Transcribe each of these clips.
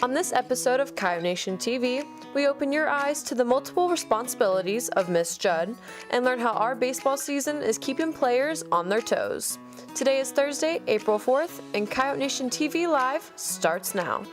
On this episode of Coyote Nation TV, we open your eyes to the multiple responsibilities of Miss Judd and learn how our baseball season is keeping players on their toes. Today is Thursday, April 4th, and Coyote Nation TV Live starts now.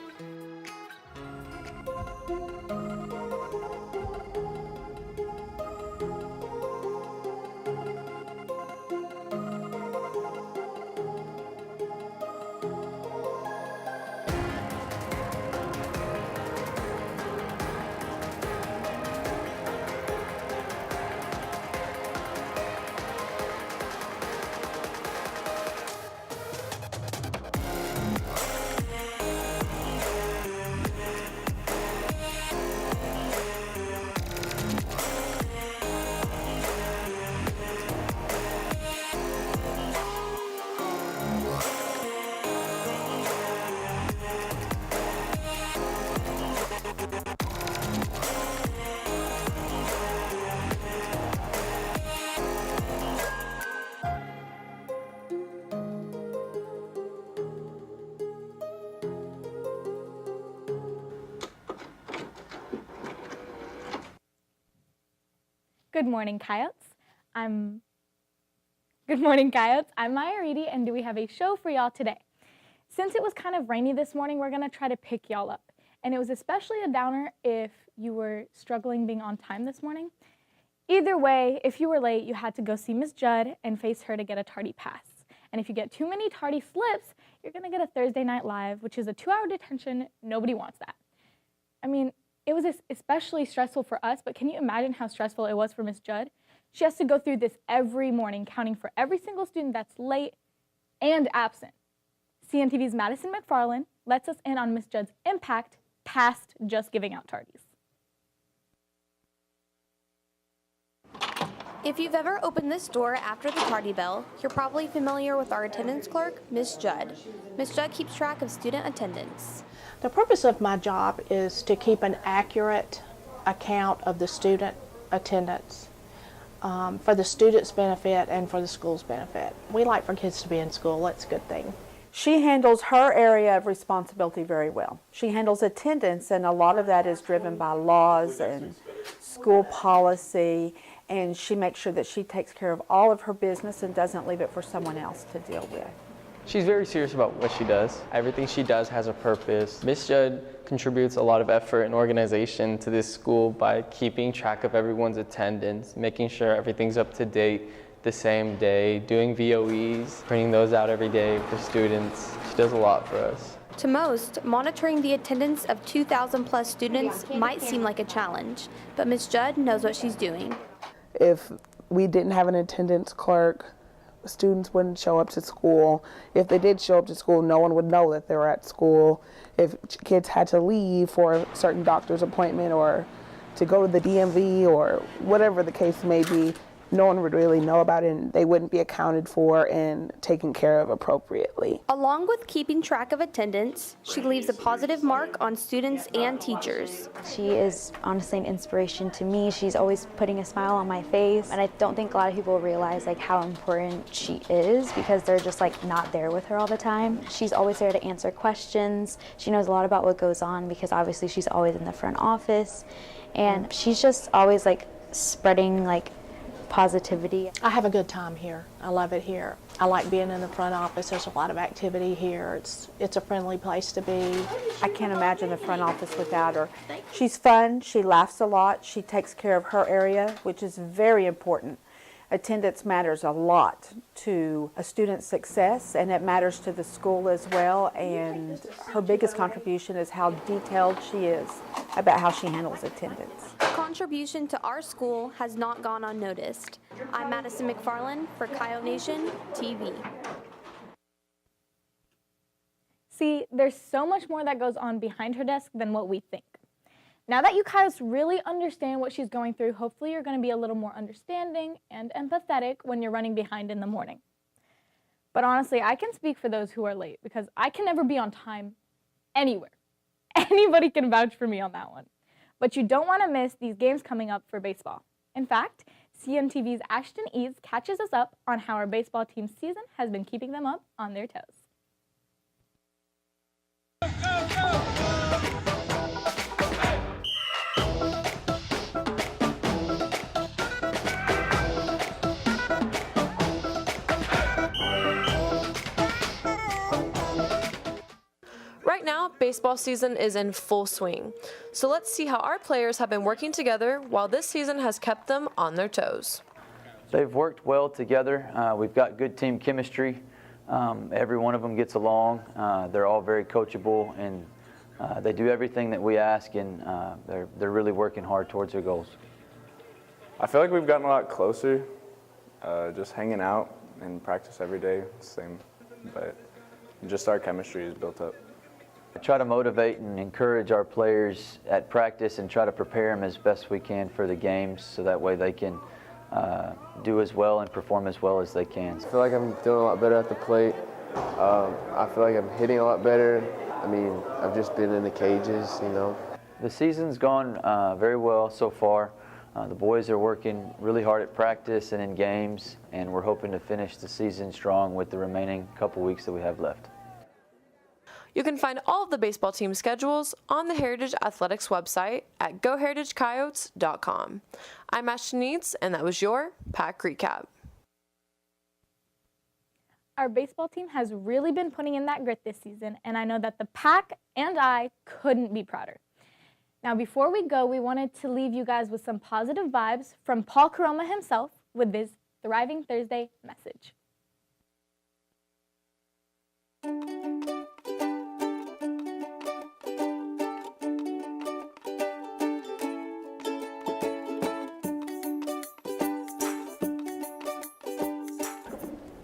Good morning, Coyotes. Good morning, Coyotes. I'm Maya Reedy, and we have a show for y'all today. Since it was kind of rainy this morning, we're going to try to pick y'all up. And it was especially a downer if you were struggling being on time this morning. Either way, if you were late, you had to go see Miss Judd and face her to get a tardy pass. And if you get too many tardy slips, you're going to get a Thursday Night Live, which is a 2-hour detention. Nobody wants that. I mean, it was especially stressful for us, but can you imagine how stressful it was for Miss Judd? She has to go through this every morning, counting for every single student that's late and absent. CNTV's Madison McFarland lets us in on Miss Judd's impact past just giving out tardies. If you've ever opened this door after the tardy bell, you're probably familiar with our attendance clerk, Miss Judd. Miss Judd keeps track of student attendance. The purpose of my job is to keep an accurate account of the student attendance for the student's benefit and for the school's benefit. We like for kids to be in school. That's a good thing. She handles her area of responsibility very well. She handles attendance, and a lot of that is driven by laws and school policy, and she makes sure that she takes care of all of her business and doesn't leave it for someone else to deal with. She's very serious about what she does. Everything she does has a purpose. Miss Judd contributes a lot of effort and organization to this school by keeping track of everyone's attendance, making sure everything's up to date the same day, doing VOEs, printing those out every day for students. She does a lot for us. To most, monitoring the attendance of 2,000 plus students might seem like a challenge, but Miss Judd knows what she's doing. If we didn't have an attendance clerk, students wouldn't show up to school. If they did show up to school, no one would know that they were at school. If kids had to leave for a certain doctor's appointment or to go to the DMV or whatever the case may be, no one would really know about it, and they wouldn't be accounted for and taken care of appropriately. Along with keeping track of attendance, she leaves a positive mark on students and teachers. She is honestly an inspiration to me. She's always putting a smile on my face, and I don't think a lot of people realize how important she is because they're just not there with her all the time. She's always there to answer questions. She knows a lot about what goes on because obviously she's always in the front office, and she's just always spreading positivity. I have a good time here. I love it here. I like being in the front office. There's a lot of activity here. It's a friendly place to be. I can't imagine the front office without her. She's fun, she laughs a lot, she takes care of her area, which is very important. Attendance matters a lot to a student's success, and it matters to the school as well, and her biggest contribution is how detailed she is about how she handles attendance. Her contribution to our school has not gone unnoticed. I'm Madison McFarland for Coyote Nation TV. See, there's so much more that goes on behind her desk than what we think. Now that you guys really understand what she's going through, hopefully you're going to be a little more understanding and empathetic when you're running behind in the morning. But honestly, I can speak for those who are late because I can never be on time anywhere. Anybody can vouch for me on that one. But you don't want to miss these games coming up for baseball. In fact, CMTV's Ashton Eads catches us up on how our baseball team's season has been keeping them up on their toes. Go, go, go. Baseball season is in full swing. So let's see how our players have been working together while this season has kept them on their toes. They've worked well together. We've got good team chemistry. Every one of them gets along. They're all very coachable, and they do everything that we ask, and they're really working hard towards their goals. I feel like we've gotten a lot closer, just hanging out and practice every day, same, but just our chemistry is built up. I try to motivate and encourage our players at practice and try to prepare them as best we can for the games, so that way they can do as well and perform as well as they can. I feel like I'm doing a lot better at the plate. I feel like I'm hitting a lot better. I mean, I've just been in the cages, you know. The season's gone very well so far. The boys are working really hard at practice and in games, and we're hoping to finish the season strong with the remaining couple weeks that we have left. You can find all of the baseball team schedules on the Heritage Athletics website at goheritagecoyotes.com. I'm Ashton Needs, and that was your Pack Recap. Our baseball team has really been putting in that grit this season, and I know that the Pack and I couldn't be prouder. Now, before we go, we wanted to leave you guys with some positive vibes from Paul Caroma himself with his Thriving Thursday message.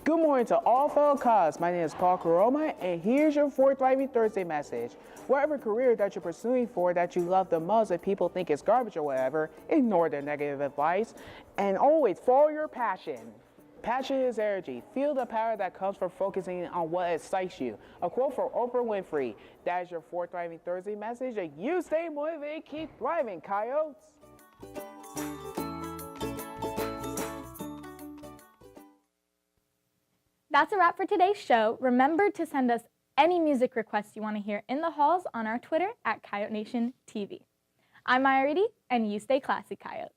Good morning to all fellow Cubs. My name is Paul Caroma, and here's your Thriving Thursday message. Whatever career that you're pursuing for that you love the most, if people think it's garbage or whatever, ignore their negative advice and always follow your passion. Passion is energy. Feel the power that comes from focusing on what excites you. A quote from Oprah Winfrey. That is your Thriving Thursday message, and you stay motivated, keep thriving, Coyotes. That's a wrap for today's show. Remember to send us any music requests you want to hear in the halls on our Twitter at Coyote Nation TV. I'm Maya Reedy, and you stay classy, Coyotes.